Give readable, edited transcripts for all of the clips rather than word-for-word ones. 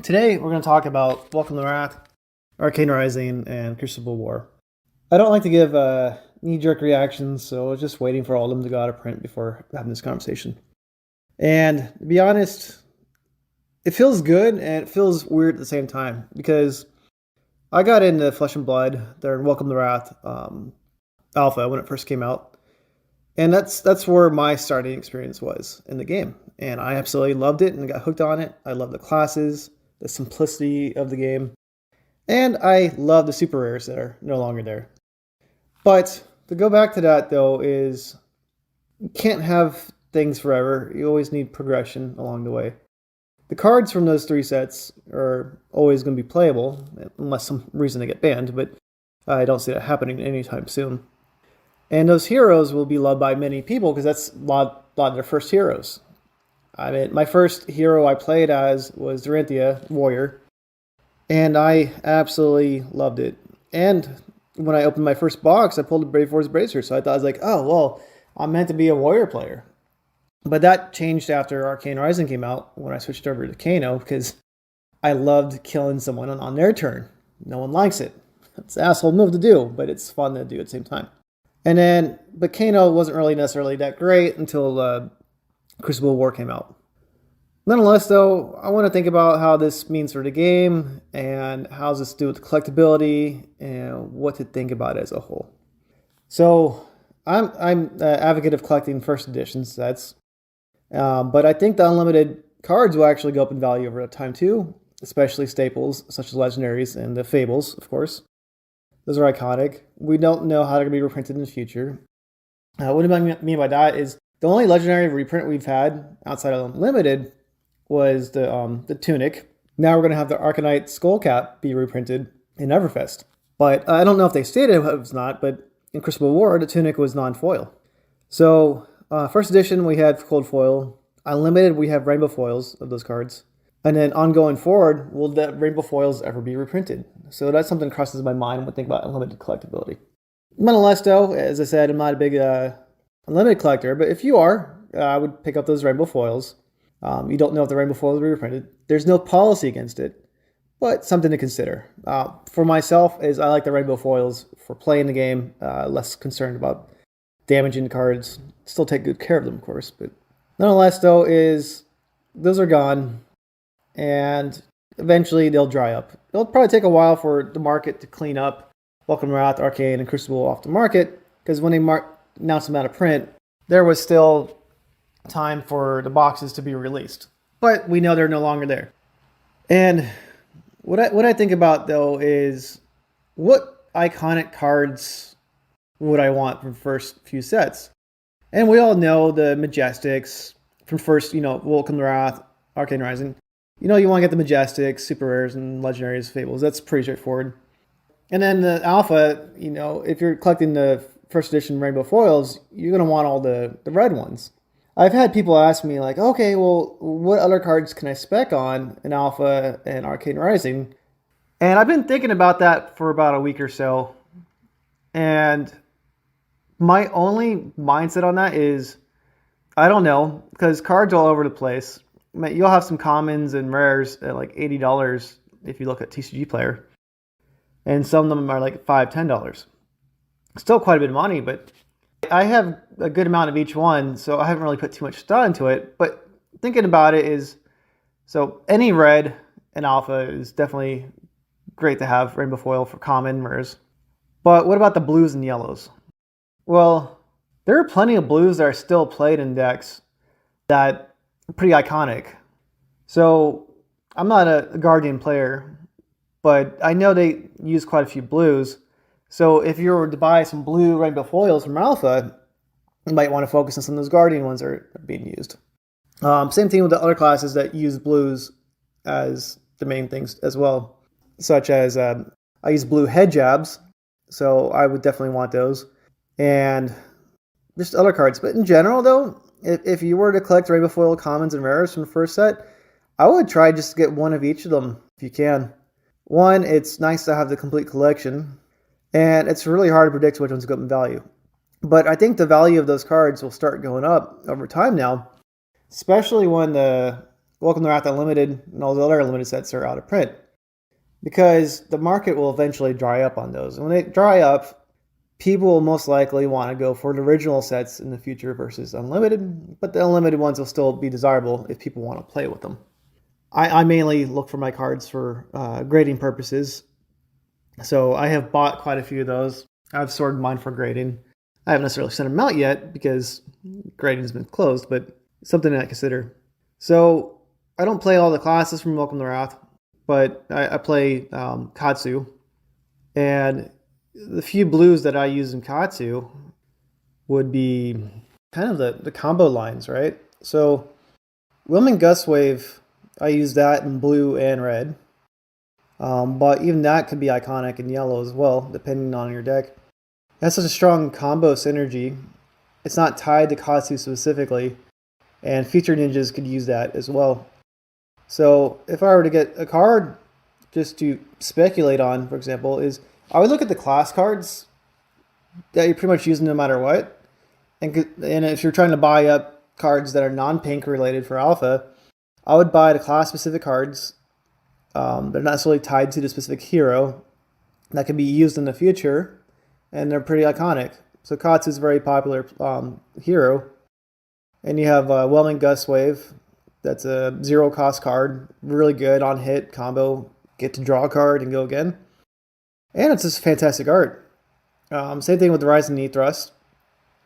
Today we're going to talk about Welcome to Wrath, Arcane Rising, and Crucible War. I don't like to give knee-jerk reactions, so I was just waiting for all of them to go out of print before having this conversation. And to be honest, it feels good and it feels weird at the same time, because I got into Flesh and Blood during Welcome to Wrath Alpha when it first came out. And that's where my starting experience was in the game. And I absolutely loved it and got hooked on it. I love the classes, the simplicity of the game. And I love the super rares that are no longer there. But to go back to that, though, is you can't have things forever. You always need progression along the way. The cards from those three sets are always going to be playable, unless some reason they get banned, but I don't see that happening anytime soon. And those heroes will be loved by many people because that's a lot of their first heroes. I mean, my first hero I played as was Dorinthia, Warrior, and I absolutely loved it. And when I opened my first box, I pulled a Brave Force Bracer, so I was like, oh, well, I'm meant to be a Warrior player. But that changed after Arcane Rising came out, when I switched over to Kano, because I loved killing someone on their turn. No one likes it. It's an asshole move to do, but it's fun to do at the same time. But Kano wasn't really necessarily that great until Crucible War came out. Nonetheless, though, I want to think about how this means for the game, and how does this do with collectability, and what to think about it as a whole. So, I'm an advocate of collecting first edition sets, but I think the unlimited cards will actually go up in value over time too, especially staples such as legendaries and the fables, of course. Those are iconic. We don't know how they're going to be reprinted in the future. What I mean by that is the only legendary reprint we've had outside of Unlimited was the Tunic. Now we're going to have the Arcanite Skullcap be reprinted in Everfest. But I don't know if they stated it was not, but in Crucible War, the Tunic was non-foil. So first edition, we had Cold Foil. Unlimited, we have rainbow foils of those cards. And then ongoing forward, will the rainbow foils ever be reprinted? So that's something that crosses my mind when I think about unlimited collectability. Nonetheless, though, as I said, I'm not a big unlimited collector, but if you are, I would pick up those rainbow foils. You don't know if the rainbow foils will be reprinted. There's no policy against it, but something to consider. For myself, is I like the rainbow foils for playing the game, less concerned about damaging the cards. Still take good care of them, of course, but nonetheless, though, is those are gone. And eventually they'll dry up. It'll probably take a while for the market to clean up Welcome to Wrath, Arcane, and Crucible off the market, because when they announced them out of print, there was still time for the boxes to be released. But we know they're no longer there. And what I think about, though, is what iconic cards would I want from first few sets? And we all know the Majestics from first, Welcome to Wrath, Arcane Rising. You want to get the Majestics, Super Rares, and Legendaries, Fables. That's pretty straightforward. And then the Alpha, if you're collecting the first edition Rainbow Foils, you're going to want all the red ones. I've had people ask me, like, okay, well, what other cards can I spec on in Alpha and Arcane Rising? And I've been thinking about that for about a week or so. And my only mindset on that is, I don't know, because cards are all over the place. You'll have some commons and rares at like $80 if you look at TCG Player. And some of them are like $5, $10. Still quite a bit of money, but I have a good amount of each one, so I haven't really put too much thought into it. But thinking about it is, so any red in Alpha is definitely great to have rainbow foil for common rares. But what about the blues and yellows? Well, there are plenty of blues that are still played in decks that pretty iconic. So I'm not a Guardian player, but I know they use quite a few blues. So if you were to buy some blue rainbow foils from Alpha, you might want to focus on some of those Guardian ones that are being used. Same thing with the other classes that use blues as the main things as well, such as I use blue head jabs, so I would definitely want those. And just other cards. But in general, though, if you were to collect rainbow foil commons and rares from the first set, I would try just to get one of each of them if you can. One, it's nice to have the complete collection, and it's really hard to predict which ones go up in value. But I think the value of those cards will start going up over time now, especially when the Welcome to Wrath Unlimited and all the other Unlimited sets are out of print, because the market will eventually dry up on those. And when they dry up, people will most likely want to go for the original sets in the future versus Unlimited, but the Unlimited ones will still be desirable if people want to play with them. I mainly look for my cards for grading purposes, so I have bought quite a few of those. I've sorted mine for grading. I haven't necessarily sent them out yet because grading has been closed, but it's something that I consider. So I don't play all the classes from Welcome to Wrath, but I play Katsu, and the few blues that I use in Katsu would be kind of the combo lines, right? So Whelming Gustwave, I use that in blue and red, but even that could be iconic in yellow as well, depending on your deck. It has such a strong combo synergy. It's not tied to Katsu specifically, and featured ninjas could use that as well. So if I were to get a card just to speculate on, for example, is I would look at the class cards that you're pretty much using no matter what. And if you're trying to buy up cards that are non-pink related for alpha, I would buy the class specific cards. They're not necessarily tied to the specific hero that can be used in the future, and they're pretty iconic. So Katsu is a very popular hero. And you have Whelming Gustwave. That's a 0 cost card. Really good on hit combo. Get to draw a card and go again. And it's just fantastic art. Same thing with the Rising Knee Thrust.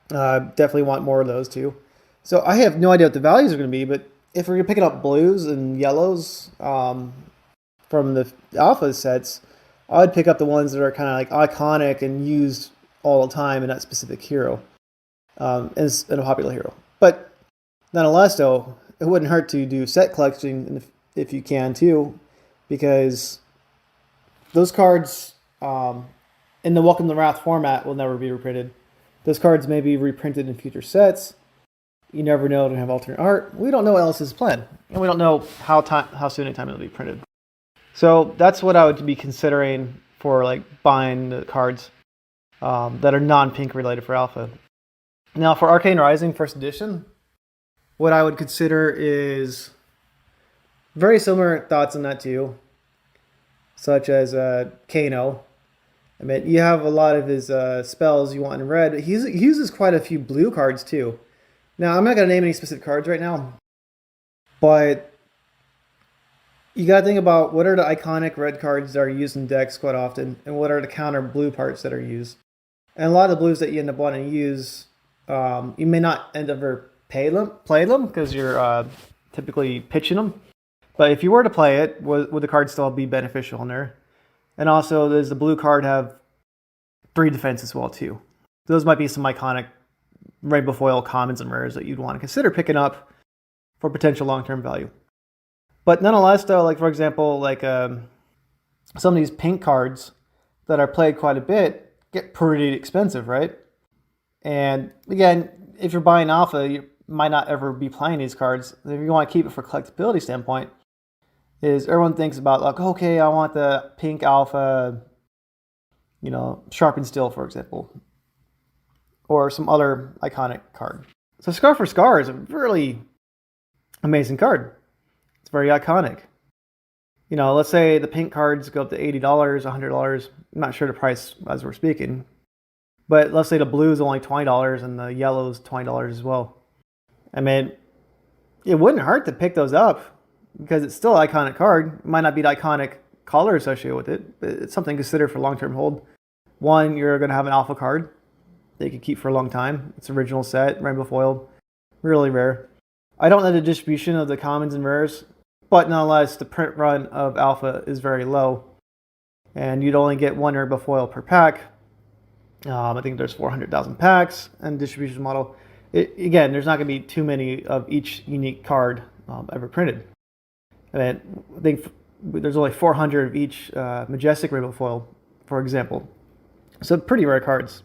Definitely want more of those too. So I have no idea what the values are going to be, but if we're picking up blues and yellows from the alpha sets, I would pick up the ones that are kind of like iconic and used all the time in that specific hero, and a popular hero. But nonetheless, though, it wouldn't hurt to do set collecting if you can too, because those cards in the Welcome to Wrath format will never be reprinted. Those cards may be reprinted in future sets. You never know, to have alternate art. We don't know what else is planned, and we don't know how soon in time it'll be printed. So that's what I would be considering for like buying the cards that are non-pink related for alpha. Now for Arcane Rising First Edition, what I would consider is very similar thoughts on that too, such as Kano. I mean, you have a lot of his spells you want in red. He uses quite a few blue cards too. Now, I'm not going to name any specific cards right now, but you got to think about what are the iconic red cards that are used in decks quite often, and what are the counter blue parts that are used. And a lot of the blues that you end up wanting to use, you may not end up ever play them because you're typically pitching them. But if you were to play it, would the card still be beneficial in there? And also, does the blue card have 3 defense as well too? Those might be some iconic rainbow foil commons and rares that you'd want to consider picking up for potential long-term value. But nonetheless, though, like for example, like some of these pink cards that are played quite a bit get pretty expensive, right? And again, if you're buying alpha, you might not ever be playing these cards. If you want to keep it for collectability standpoint, is everyone thinks about like, okay, I want the pink alpha, Sharpened Steel, for example, or some other iconic card. So Scar for Scar is a really amazing card. It's very iconic. Let's say the pink cards go up to $80, $100. I'm not sure the price as we're speaking. But let's say the blue is only $20 and the yellow is $20 as well. I mean, it wouldn't hurt to pick those up because it's still an iconic card. It might not be the iconic color associated with it, but it's something to consider for long-term hold. One, you're going to have an alpha card that you can keep for a long time. It's original set, rainbow foiled, really rare. I don't know the distribution of the commons and rares, but nonetheless, the print run of alpha is very low. And you'd only get 1 rainbow foil per pack. I think there's 400,000 packs and distribution model. Again, there's not going to be too many of each unique card ever printed. I think there's only 400 of each majestic rainbow foil, for example. So pretty rare cards.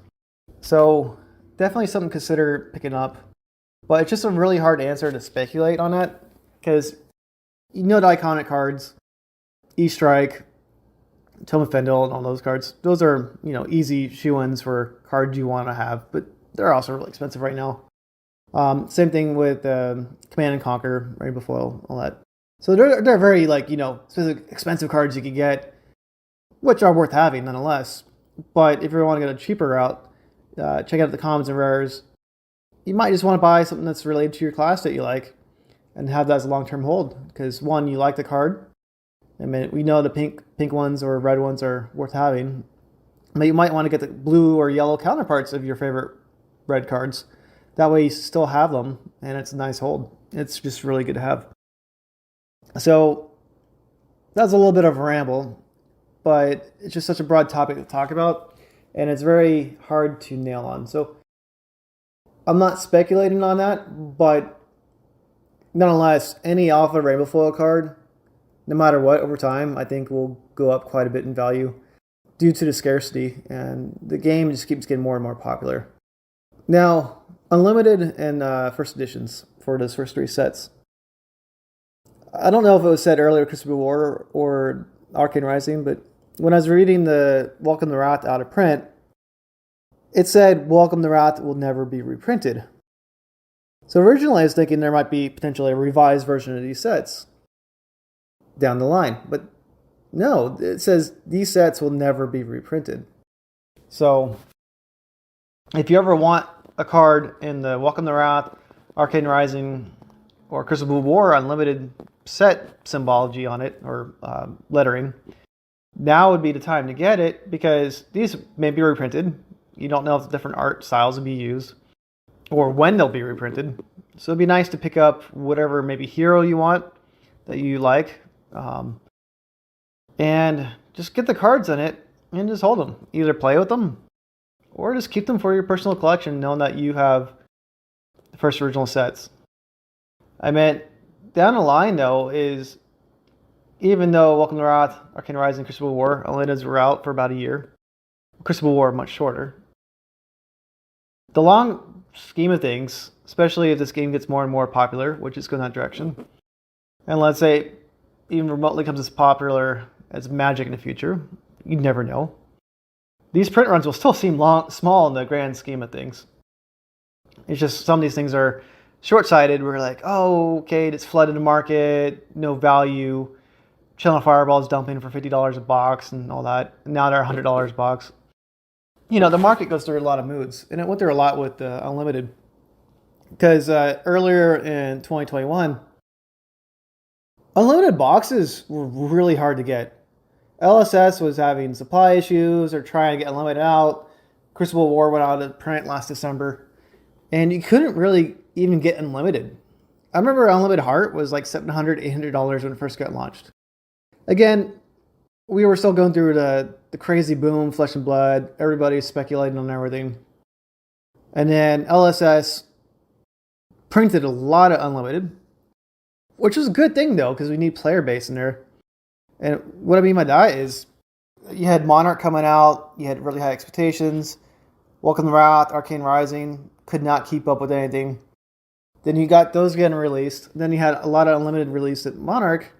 So definitely something to consider picking up. But it's just a really hard answer to speculate on that because the iconic cards, E-Strike, Tome of Fendel, and all those cards. Those are easy shoe-ins for cards you want to have, but they're also really expensive right now. Same thing with Command and Conquer, Rainbow Foil, all that. So they're very like, specific expensive cards you can get, which are worth having nonetheless. But if you want to get a cheaper route, check out the commons and rares. You might just want to buy something that's related to your class that you like and have that as a long-term hold. Because one, you like the card. I mean, we know the pink ones or red ones are worth having. But you might want to get the blue or yellow counterparts of your favorite red cards. That way you still have them, and it's a nice hold. It's just really good to have. So that's a little bit of a ramble, but it's just such a broad topic to talk about, and it's very hard to nail on. So I'm not speculating on that, but nonetheless, any alpha rainbow foil card, no matter what, over time, I think will go up quite a bit in value due to the scarcity, and the game just keeps getting more and more popular. Now, unlimited and first editions for those first three sets. I don't know if it was said earlier, Crucible War or Arcane Rising, but when I was reading the Welcome the Wrath out of print, it said Welcome the Wrath will never be reprinted. So originally I was thinking there might be potentially a revised version of these sets down the line, but no, it says these sets will never be reprinted. So if you ever want a card in the Welcome the Wrath, Arcane Rising, or Crucible War Unlimited set symbology on it, or lettering, now would be the time to get it, because these may be reprinted. You don't know if different art styles will be used, or when they'll be reprinted. So it'd be nice to pick up whatever maybe hero you want, that you like, and just get the cards in it, and just hold them. Either play with them, or just keep them for your personal collection, knowing that you have the first original sets. I meant, down the line though, is even though Welcome to Wrath, Arcane Rising, Crucible War, Unlimiteds were out for about a year, Crucible War much shorter. The long scheme of things, especially if this game gets more and more popular, which is going that direction, and let's say even remotely becomes as popular as Magic in the future, you never know. These print runs will still seem small in the grand scheme of things. It's just some of these things are short-sighted. We're like, oh, okay, it's flooded the market, no value. Channel Fireball's dumping for $50 a box and all that. And now they're $100 a box. The market goes through a lot of moods, and it went through a lot with Unlimited. Because earlier in 2021, Unlimited boxes were really hard to get. LSS was having supply issues or trying to get Unlimited out. Crucible War went out of print last December. And you couldn't really even get Unlimited. I remember Unlimited Heart was like $700, $800 when it first got launched. Again, we were still going through the crazy boom, Flesh and Blood. Everybody's speculating on everything. And then LSS printed a lot of Unlimited, which was a good thing though, because we need player base in there. And what I mean by that is, you had Monarch coming out, you had really high expectations. Welcome to Wrath, Arcane Rising could not keep up with anything. Then you got those getting released. Then you had a lot of Unlimited released at Monarch.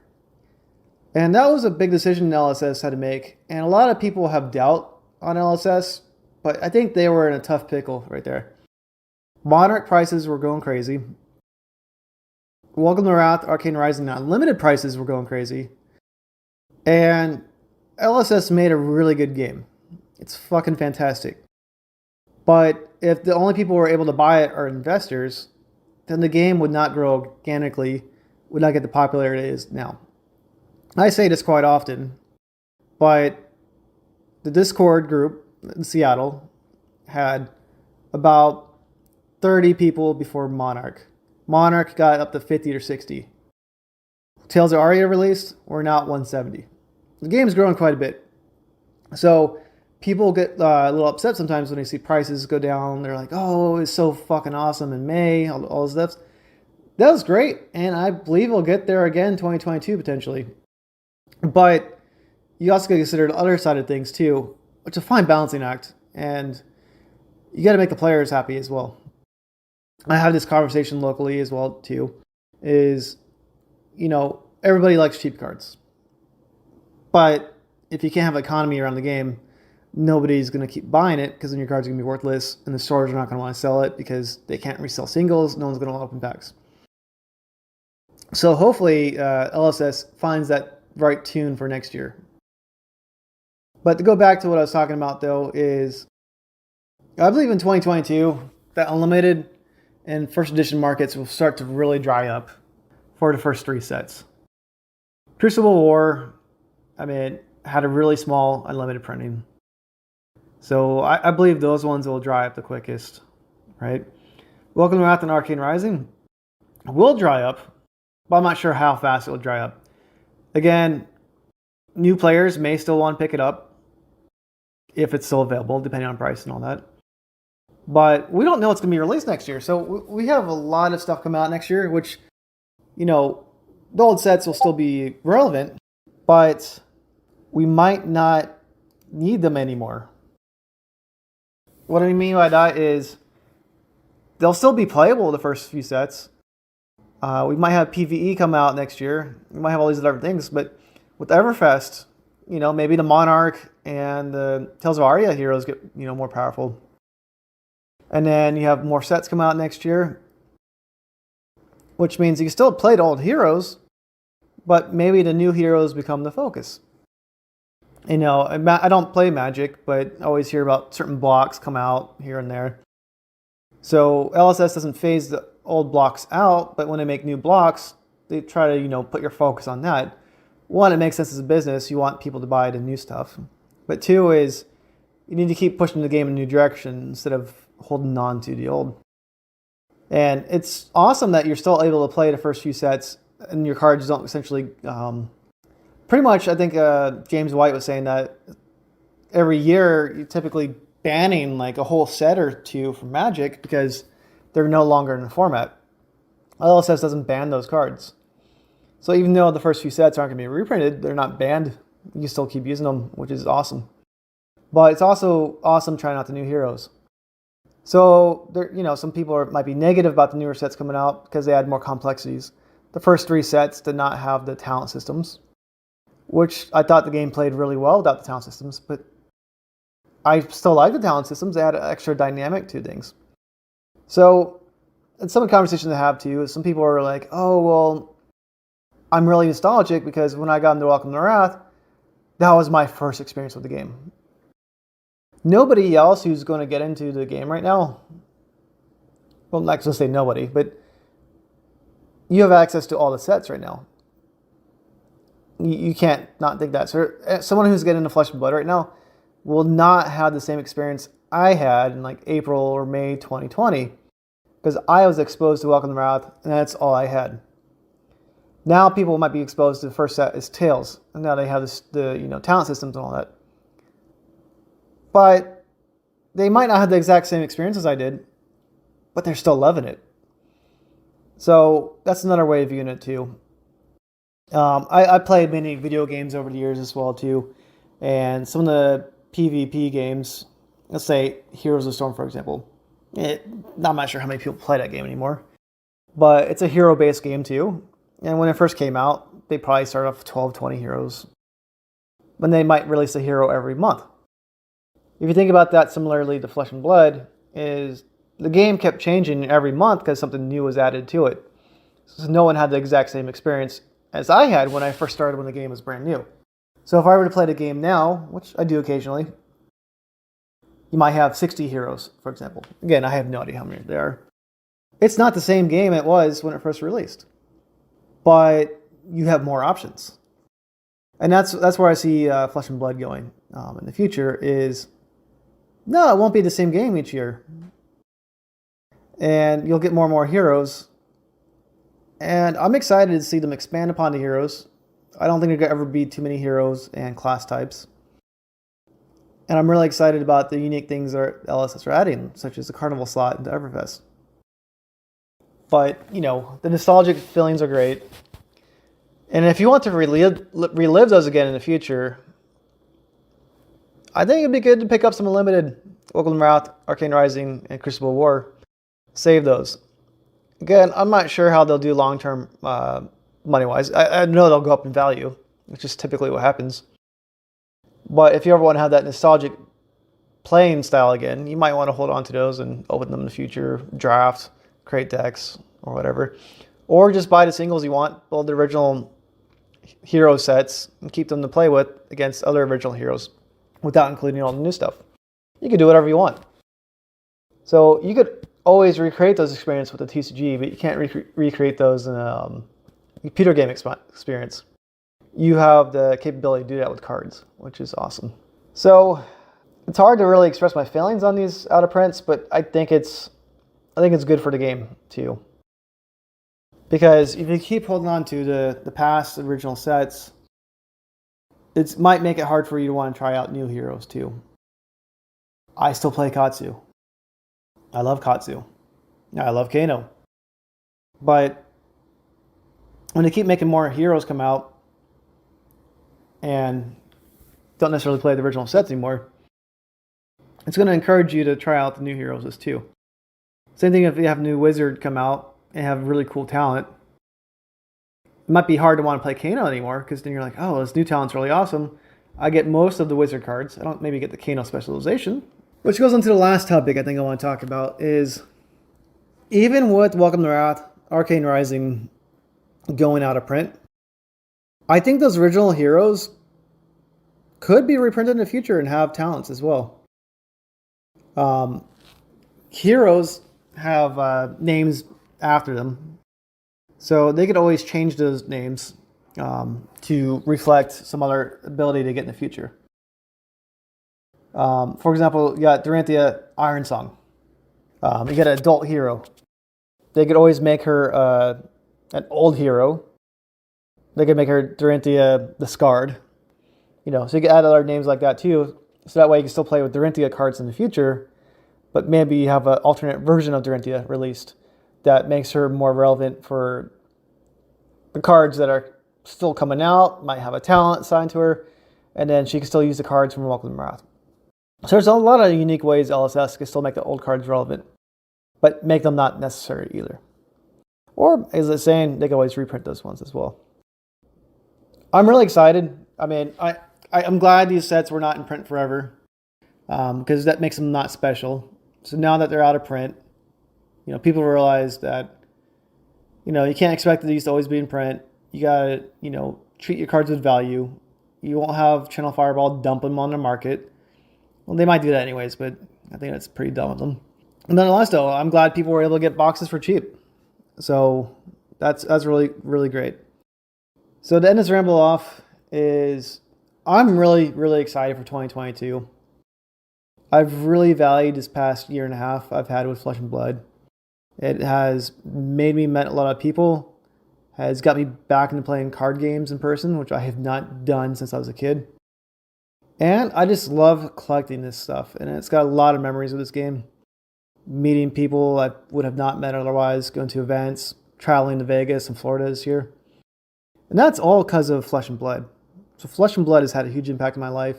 And that was a big decision LSS had to make. And a lot of people have doubt on LSS, but I think they were in a tough pickle right there. Monarch prices were going crazy. Welcome to Wrath, Arcane Rising, Unlimited prices were going crazy. And LSS made a really good game. It's fucking fantastic. But if the only people who are able to buy it are investors, then the game would not grow organically, would not get the popularity it is now. I say this quite often, but the Discord group in Seattle had about 30 people before Monarch. Monarch got up to 50 or 60. Tales of Aria released, we're now at 170. The game's growing quite a bit. So people get a little upset sometimes when they see prices go down. They're like, oh, it's so fucking awesome in May, all this stuff. That was great, and I believe we'll get there again in 2022 potentially. But you also got to consider the other side of things too, which is a fine balancing act, and you got to make the players happy as well. I have this conversation locally as well too, is, everybody likes cheap cards. But if you can't have economy around the game, nobody's going to keep buying it, because then your cards are going to be worthless, and the stores are not going to want to sell it because they can't resell singles. No one's going to want to open packs. So hopefully LSS finds that right tune for next year. But to go back to what I was talking about, though, is I believe in 2022 that unlimited and first edition markets will start to really dry up for the first 3 sets. Crucible War, I mean, had a really small unlimited printing. So I believe those ones will dry up the quickest, right? Welcome to Wrath and Arcane Rising will dry up, but I'm not sure how fast it will dry up. Again, new players may still want to pick it up if it's still available, depending on price and all that. But we don't know what's going to be released next year. So we have a lot of stuff come out next year, which, the old sets will still be relevant, but we might not need them anymore. What I mean by that is they'll still be playable the first few sets. We might have PvE come out next year. We might have all these other things, but with Everfest, maybe the Monarch and the Tales of Aria heroes get, more powerful. And then you have more sets come out next year, which means you can still play the old heroes, but maybe the new heroes become the focus. I don't play Magic, but I always hear about certain blocks come out here and there. So LSS doesn't phase the old blocks out, but when they make new blocks, they try to, put your focus on that. One, it makes sense as a business. You want people to buy the new stuff. But 2 is you need to keep pushing the game in a new direction instead of holding on to the old. And it's awesome that you're still able to play the first few sets and your cards don't essentially... pretty much, I think James White was saying that every year you're typically banning like a whole set or 2 from Magic because they're no longer in the format. LSS doesn't ban those cards. So even though the first few sets aren't going to be reprinted, they're not banned. You can still keep using them, which is awesome. But it's also awesome trying out the new heroes. So some people might be negative about the newer sets coming out because they add more complexities. The first 3 sets did not have the talent systems, which I thought the game played really well without the talent systems, but I still like the talent systems. They add an extra dynamic to things. So, and some of the conversations I have too is some people are like, oh, well, I'm really nostalgic because when I got into Welcome to Wrath, that was my first experience with the game. Nobody else who's going to get into the game right now, well, I'm not going to say nobody, but you have access to all the sets right now. You can't not think that. So someone who's getting into Flesh and Blood right now will not have the same experience I had in like April or May 2020 because I was exposed to Welcome to Wrath and that's all I had. Now people might be exposed to the first set as Tales, and now they have the talent systems and all that. But they might not have the exact same experience as I did, but they're still loving it. So that's another way of viewing it too. I played many video games over the years as well too, and some of the PvP games, let's say Heroes of the Storm for example, I'm not sure how many people play that game anymore, but it's a hero-based game too, and when it first came out, they probably started off with 12, 20 heroes, but they might release a hero every month. If you think about that similarly to Flesh and Blood, is the game kept changing every month because something new was added to it, so no one had the exact same experience as I had when I first started when the game was brand new. So if I were to play the game now, which I do occasionally, you might have 60 heroes, for example. Again, I have no idea how many there are. It's not the same game it was when it first released, but you have more options. And that's where I see Flesh and Blood going in the future is, no, it won't be the same game each year. And you'll get more and more heroes. And I'm excited to see them expand upon the heroes. I don't think there could ever be too many heroes and class types. And I'm really excited about the unique things that LSS are adding, such as the Carnival slot into Everfest. But, the nostalgic feelings are great. And if you want to relive those again in the future, I think it'd be good to pick up some Unlimited, Welcome to Wrath, Arcane Rising, and Crucible War. Save those. Again, I'm not sure how they'll do long-term money-wise. I know they'll go up in value, which is typically what happens. But if you ever want to have that nostalgic playing style again, you might want to hold on to those and open them in the future, draft, create decks, or whatever. Or just buy the singles you want, build the original hero sets, and keep them to play with against other original heroes without including all the new stuff. You could do whatever you want. So you could always recreate those experiences with the TCG, but you can't recreate those in a computer game experience. You have the capability to do that with cards, which is awesome. So it's hard to really express my feelings on these out of prints, but I think it's good for the game too. Because if you keep holding on to the past original sets, it might make it hard for you to want to try out new heroes too. I still play Katsu. I love Katsu. I love Kano. But when they keep making more heroes come out and don't necessarily play the original sets anymore, it's going to encourage you to try out the new heroes too. Same thing if you have a new wizard come out and have really cool talent. It might be hard to want to play Kano anymore because then you're like, oh, this new talent's really awesome. I get most of the wizard cards. I don't maybe get the Kano specialization. Which goes into the last topic I think I want to talk about is even with Welcome to Wrath, Arcane Rising going out of print, I think those original heroes could be reprinted in the future and have talents as well. Heroes have names after them, so they could always change those names to reflect some other ability to get in the future. For example, you got Dorinthia Ironsong. You got an adult hero. They could always make her an old hero. They could make her Dorinthia the Scarred. So you could add other names like that too. So that way you can still play with Dorinthia cards in the future, but maybe you have an alternate version of Dorinthia released that makes her more relevant for the cards that are still coming out, might have a talent assigned to her, and then she can still use the cards from Welcome to Wrath. So there's a lot of unique ways LSS can still make the old cards relevant, but make them not necessary either. Or, as it's saying, they can always reprint those ones as well. I'm really excited. I mean, I'm glad these sets were not in print forever, because that makes them not special. So now that they're out of print, people realize that, you can't expect these to always be in print. You gotta, treat your cards with value. You won't have Channel Fireball dump them on the market. Well, they might do that anyways, but I think that's pretty dumb of them. And nonetheless, though, I'm glad people were able to get boxes for cheap. So that's really, really great. So to end this ramble off is I'm really, really excited for 2022. I've really valued this past year and a half I've had with Flesh and Blood. It has made me meet a lot of people, has got me back into playing card games in person, which I have not done since I was a kid. And I just love collecting this stuff, and it's got a lot of memories of this game. Meeting people I would have not met otherwise, going to events, traveling to Vegas and Florida this year. And that's all because of Flesh and Blood. So Flesh and Blood has had a huge impact in my life.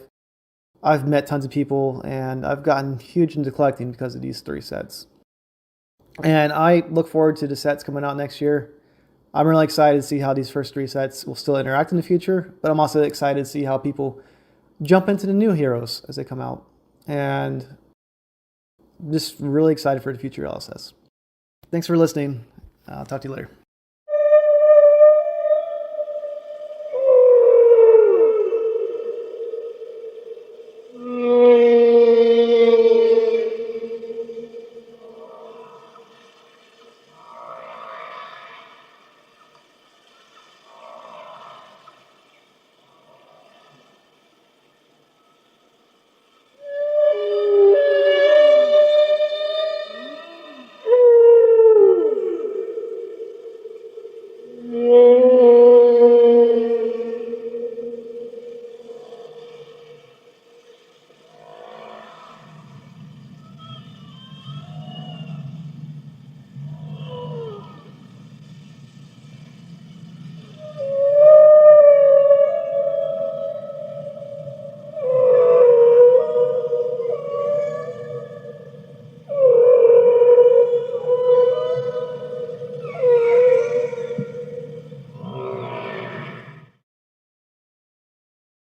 I've met tons of people, and I've gotten huge into collecting because of these 3 sets. And I look forward to the sets coming out next year. I'm really excited to see how these first 3 sets will still interact in the future, but I'm also excited to see how people jump into the new heroes as they come out. And just really excited for the future LSS. Thanks for listening. I'll talk to you later.